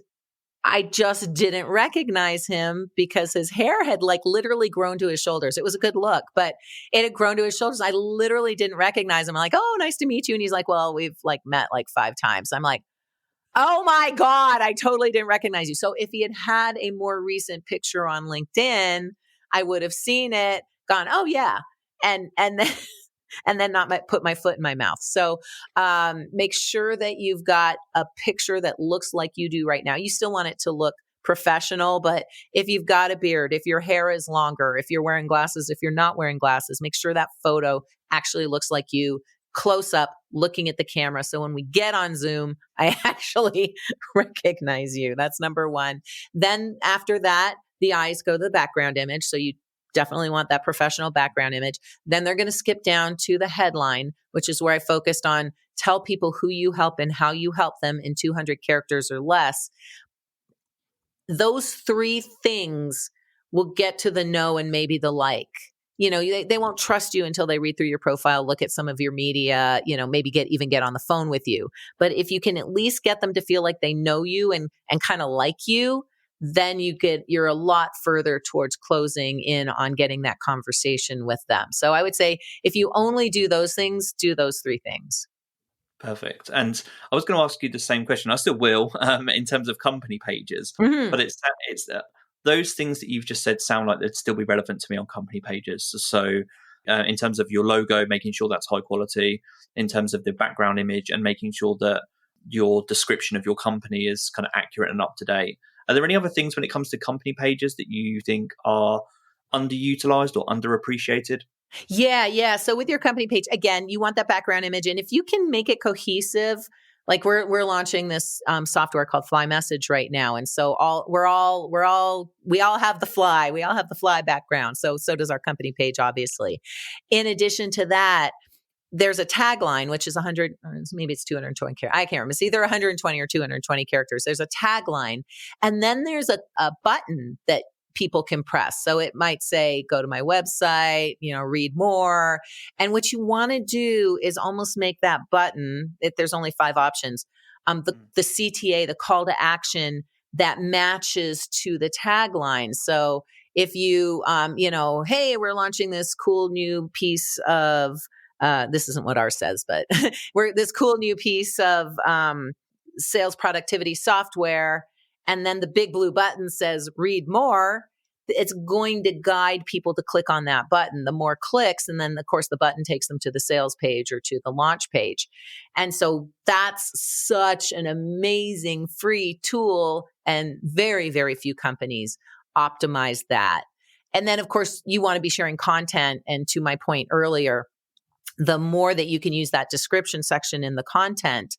I just didn't recognize him because his hair had literally grown to his shoulders. It was a good look, but it had grown to his shoulders. I literally didn't recognize him. I'm like, "Oh, nice to meet you." And he's like, "Well, we've met 5 times." I'm like, "Oh my God, I totally didn't recognize you." So if he had a more recent picture on LinkedIn, I would have seen it, gone, "Oh yeah." And then and then not put my foot in my mouth. So make sure that you've got a picture that looks like you do right now. You still want it to look professional, but if you've got a beard, if your hair is longer, if you're wearing glasses, if you're not wearing glasses, make sure that photo actually looks like you, close up, looking at the camera. So when we get on Zoom, I actually recognize you. That's number one. Then after that, the eyes go to the background image. So you definitely want that professional background image. Then they're going to skip down to the headline, which is where I focused on tell people who you help and how you help them in 200 characters or less. Those 3 things will get to the know and maybe the like. They won't trust you until they read through your profile, look at some of your media, maybe get on the phone with you. But if you can at least get them to feel like they know you and kind of like you, then you're a lot further towards closing in on getting that conversation with them. So I would say if you only do those things, do those 3 things. Perfect. And I was going to ask you the same question. I still will, in terms of company pages, but it's those things that you've just said sound like they'd still be relevant to me on company pages. So in terms of your logo, making sure that's high quality, in terms of the background image, and making sure that your description of your company is kind of accurate and up to date. Are there any other things when it comes to company pages that you think are underutilized or underappreciated? Yeah. So with your company page, again, you want that background image. And if you can make it cohesive Like we're launching this software called Fly Message right now, and so we all have the fly background. So does our company page, obviously. In addition to that, there's a tagline, which is 100, or maybe it's 220 characters. I can't remember. It's either 120 or 220 characters. There's a tagline. And then there's a button that people can press. So it might say, go to my website, read more. And what you want to do is almost make that button, if there's only 5 options, the CTA, the call to action that matches to the tagline. So if you, hey, we're launching this cool new piece of, this isn't what ours says, but we're this cool new piece of sales productivity software. And then the big blue button says read more. It's going to guide people to click on that button. The more clicks, and then of course the button takes them to the sales page or to the launch page. And so that's such an amazing free tool, and very, very few companies optimize that. And then of course you want to be sharing content. And to my point earlier, the more that you can use that description section in the content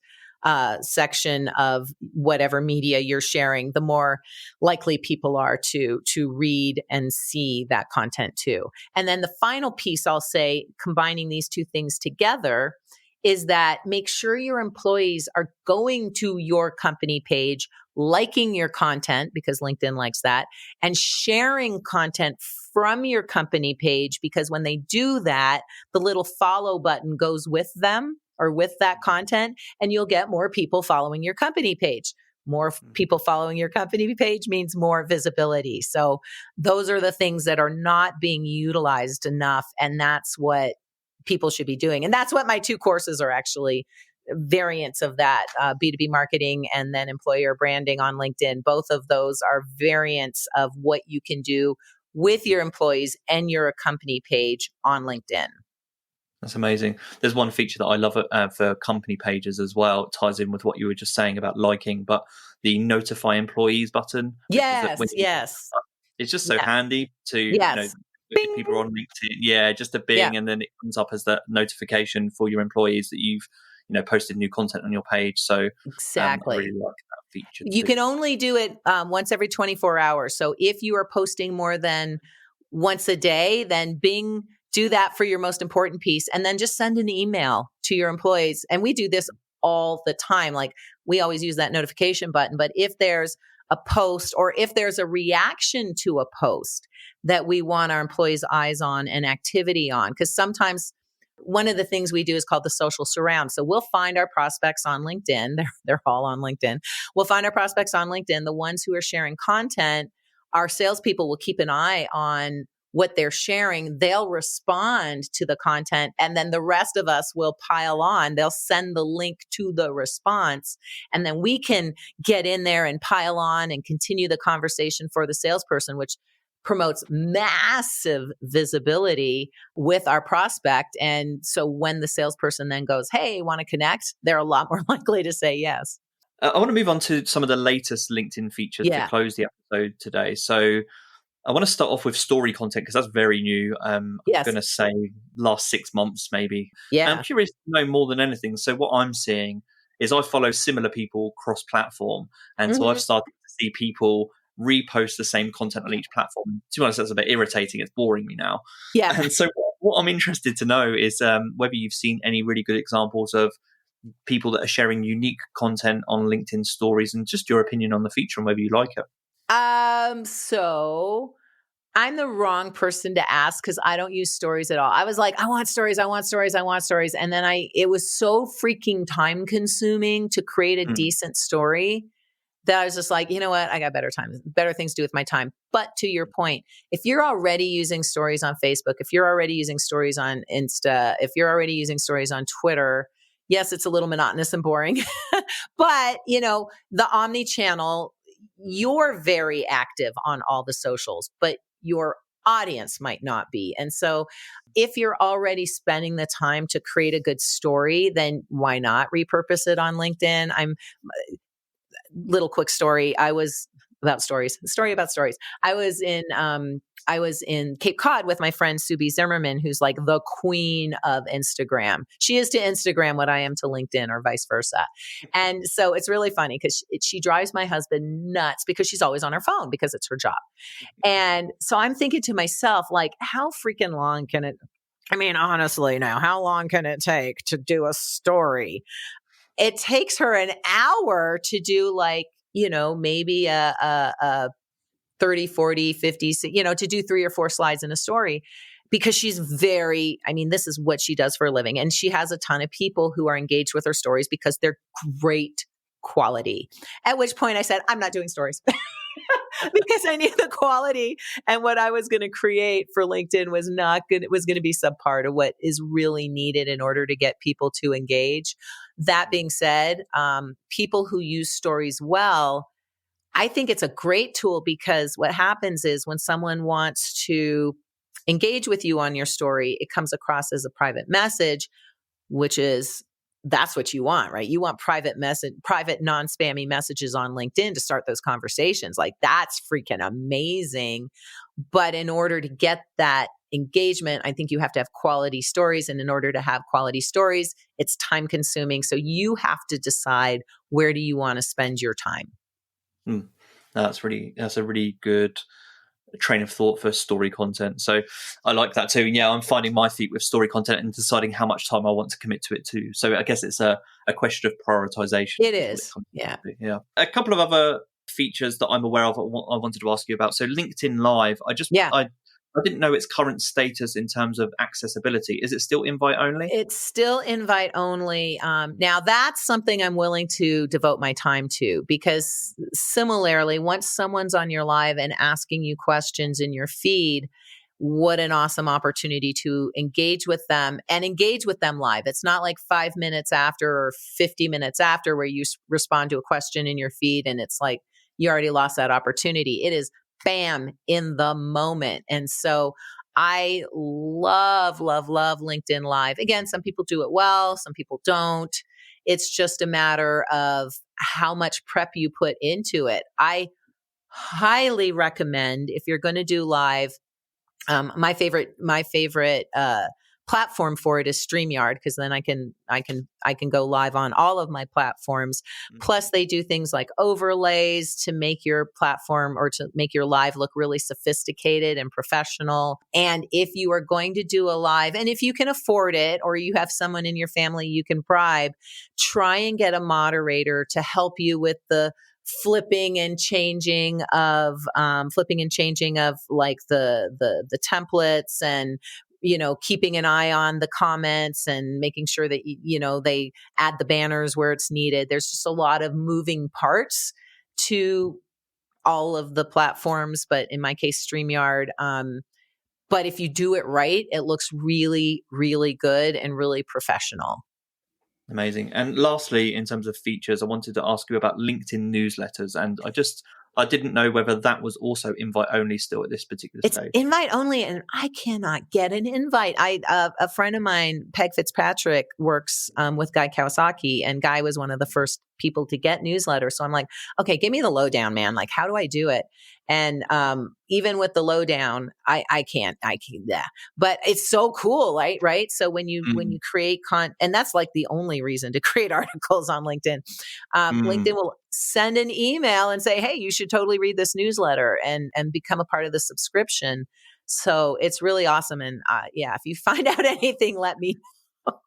section of whatever media you're sharing, the more likely people are to read and see that content too. And then the final piece I'll say, combining these two things together, is that make sure your employees are going to your company page, liking your content because LinkedIn likes that, and sharing content from your company page, because when they do that, the little follow button goes with them or with that content, and you'll get more people following your company page. More people following your company page means more visibility. So those are the things that are not being utilized enough, and that's what people should be doing. And that's what my 2 courses are actually variants of that, B2B marketing and then employer branding on LinkedIn. Both of those are variants of what you can do with your employees and your company page on LinkedIn. That's amazing. There's one feature that I love for company pages as well. It ties in with what you were just saying about liking, but the notify employees button. Yes. It's just so Yes. handy to, Bing. people are on LinkedIn. Yeah, just a bing, and then it comes up as that notification for your employees that you've, posted new content on your page. So exactly. I really like that feature. You can only do it once every 24 hours. So if you are posting more than once a day, then Bing, do that for your most important piece, and then just send an email to your employees. And we do this all the time. Like, we always use that notification button, but if there's a post or if there's a reaction to a post that we want our employees' eyes on and activity on, because sometimes one of the things we do is called the social surround. So we'll find our prospects on LinkedIn. They're all on LinkedIn. We'll find our prospects on LinkedIn. The ones who are sharing content, our salespeople will keep an eye on what they're sharing. They'll respond to the content, and then the rest of us will pile on. They'll send the link to the response, and then we can get in there and pile on and continue the conversation for the salesperson, which promotes massive visibility with our prospect. And so when the salesperson then goes, hey, want to connect? They're a lot more likely to say yes. I want to move on to some of the latest LinkedIn features to close the episode today. So I want to start off with story content, because that's very new. I'm going to say last 6 months, maybe. Yeah. I'm curious to know more than anything. So what I'm seeing is I follow similar people cross-platform. And so I've started to see people repost the same content on each platform. To be honest, that's a bit irritating. It's boring me now. Yeah. And so what I'm interested to know is whether you've seen any really good examples of people that are sharing unique content on LinkedIn stories, and just your opinion on the feature and whether you like it. So I'm the wrong person to ask, because I don't use stories at all. I was like, I want stories. And then it was so freaking time consuming to create a decent story that I was just like, you know what? I got better things to do with my time. But to your point, if you're already using stories on Facebook, if you're already using stories on Insta, if you're already using stories on Twitter, yes, it's a little monotonous and boring, but the omni-channel, you're very active on all the socials, but your audience might not be. And so if you're already spending the time to create a good story, then why not repurpose it on LinkedIn? Little quick story. I was about stories. Story about stories. I was in Cape Cod with my friend Subi Zimmerman, who's like the queen of Instagram. She is to Instagram what I am to LinkedIn, or vice versa. And so it's really funny because she drives my husband nuts because she's always on her phone because it's her job. And so I'm thinking to myself, like, how freaking long can it? I mean, honestly, now, how long can it take to do a story? It takes her an hour to do, like, maybe a 30, 40, 50, to do 3 or 4 slides in a story, because she's this is what she does for a living. And she has a ton of people who are engaged with her stories because they're great quality. At which point I said, I'm not doing stories. Because I knew the quality and what I was going to create for LinkedIn was not good. It was going to be subpar to what is really needed in order to get people to engage. That being said, people who use stories well, I think it's a great tool, because what happens is when someone wants to engage with you on your story, it comes across as a private message, which is, that's what you want, right? You want private non-spammy messages on LinkedIn to start those conversations. Like, that's freaking amazing. But in order to get that engagement, I think you have to have quality stories. And in order to have quality stories, it's time consuming. So you have to decide, where do you want to spend your time? That's a really good train of thought for story content. So I like that too. And yeah, I'm finding my feet with story content and deciding how much time I want to commit to it too. So I guess it's a question of prioritization. It is. Yeah. A couple of other features that I'm aware of I wanted to ask you about. So LinkedIn Live, I didn't know its current status in terms of accessibility. Is it still invite only? It's still invite only. Now, that's something I'm willing to devote my time to, because similarly, once someone's on your live and asking you questions in your feed, what an awesome opportunity to engage with them, and engage with them live. It's not like 5 minutes after or 50 minutes after where you respond to a question in your feed and it's like you already lost that opportunity. It is bam, in the moment. And so I love, love, love LinkedIn Live. Again, some people do it well, some people don't. It's just a matter of how much prep you put into it. I highly recommend, if you're going to do live, my favorite platform for it is StreamYard, because then I can go live on all of my platforms. Mm-hmm. Plus, they do things like overlays to make your platform or to make your live look really sophisticated and professional. And if you are going to do a live, and if you can afford it, or you have someone in your family you can bribe, try and get a moderator to help you with the flipping and changing of like the templates, and keeping an eye on the comments and making sure that they add the banners where it's needed. There's just a lot of moving parts to all of the platforms, but in my case, StreamYard. But if you do it right, it looks really, really good and really professional. Amazing. And lastly, in terms of features, I wanted to ask you about LinkedIn newsletters. And I didn't know whether that was also invite only still at this particular stage. It's invite only, and I cannot get an invite. A friend of mine, Peg Fitzpatrick, works with Guy Kawasaki, and Guy was one of the first people to get newsletters. So I'm like, okay, give me the lowdown, man. Like, how do I do it? And even with the lowdown, I can't. Yeah. But it's so cool, right? So when you create content, and that's like the only reason to create articles on LinkedIn. LinkedIn will send an email and say, hey, you should totally read this newsletter and become a part of the subscription. So it's really awesome. And if you find out anything, let me know.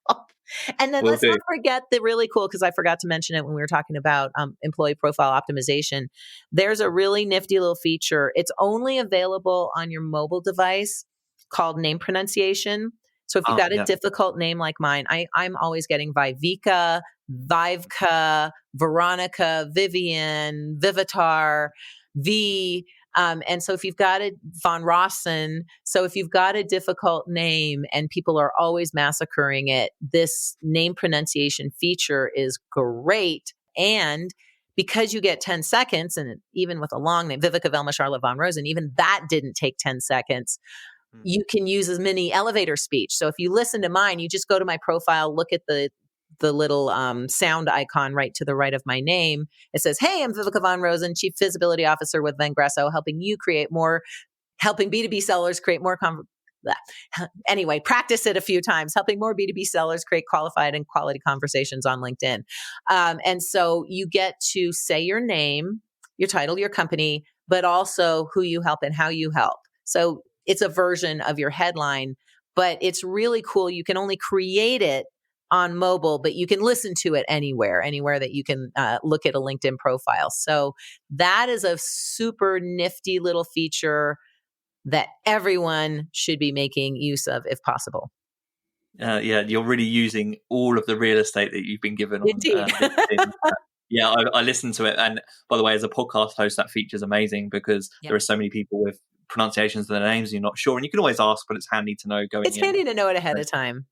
And then let's not forget the really cool, because I forgot to mention it when we were talking about employee profile optimization. There's a really nifty little feature. It's only available on your mobile device, called name pronunciation. So if you've got a difficult name like mine, I'm always getting Viveka, Vivka, Veronica, Vivian, Vivitar, V. And so if you've got a von Rosen, so if you've got a difficult name and people are always massacring it, this name pronunciation feature is great. And because you get 10 seconds, and even with a long name, Viveka Velma Charlotte von Rosen, even that didn't take 10 seconds. You can use as many elevator speech. So if you listen to mine, you just go to my profile, look at the sound icon right to the right of my name. It says, "Hey, I'm Viveka von Rosen, Chief Visibility Officer with Vengreso, helping B2B sellers create more anyway, practice it a few times, helping more B2B sellers create qualified and quality conversations on LinkedIn." And so you get to say your name, your title, your company, but also who you help and how you help. So it's a version of your headline, but it's really cool. You can only create it on mobile, but you can listen to it anywhere that you can look at a LinkedIn profile. So that is a super nifty little feature that everyone should be making use of if possible. Yeah, you're really using all of the real estate that you've been given. Indeed. LinkedIn. Yeah, I listened to it. And by the way, as a podcast host, that feature is amazing because there are so many people with pronunciations of their names and you're not sure. And you can always ask, but it's handy to know going in. It's handy to know it ahead of time.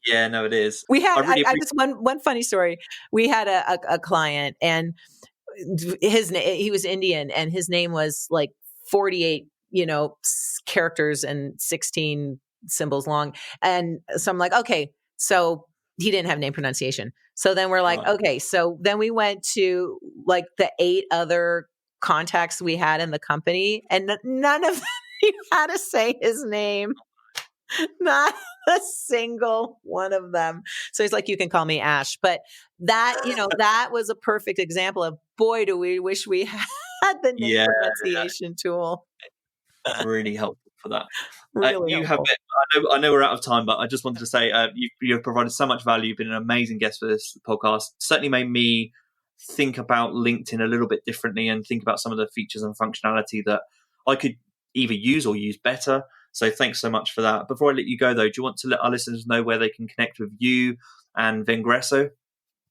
Yeah, no, it is. We had just one funny story. We had a client, and he was Indian, and his name was like 48, characters and 16 symbols long. And so I'm like, okay, so he didn't have name pronunciation. So then we're like, okay, so then we went to like the 8 other contacts we had in the company, and none of them knew how to say his name. Not a single one of them. So he's like, "You can call me Ash." But that, that was a perfect example of, boy, do we wish we had the name pronunciation tool. Really helpful for that. Really helpful. I know we're out of time, but I just wanted to say you've provided so much value. You've been an amazing guest for this podcast. Certainly made me think about LinkedIn a little bit differently and think about some of the features and functionality that I could either use or use better. So thanks so much for that. Before I let you go, though, do you want to let our listeners know where they can connect with you and Vengreso?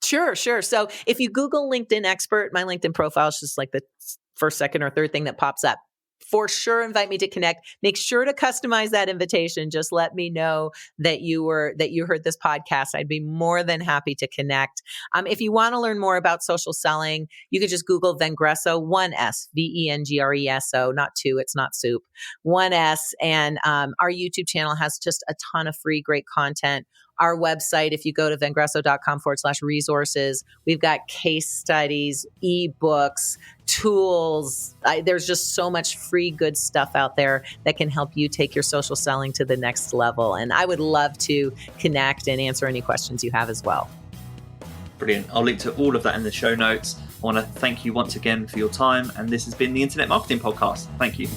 Sure. So if you Google LinkedIn expert, my LinkedIn profile is just like the first, second, or third thing that pops up. For sure, invite me to connect. Make sure to customize that invitation. Just let me know that you heard this podcast. I'd be more than happy to connect. If you want to learn more about social selling, you could just Google Vengreso, 1S, Vengreso, not 2. It's not soup, 1S. And our YouTube channel has just a ton of free, great content. Our website, if you go to vengreso.com/resources, we've got case studies, ebooks, tools. There's just so much free good stuff out there that can help you take your social selling to the next level. And I would love to connect and answer any questions you have as well. Brilliant. I'll link to all of that in the show notes. I want to thank you once again for your time. And this has been the Internet Marketing Podcast. Thank you.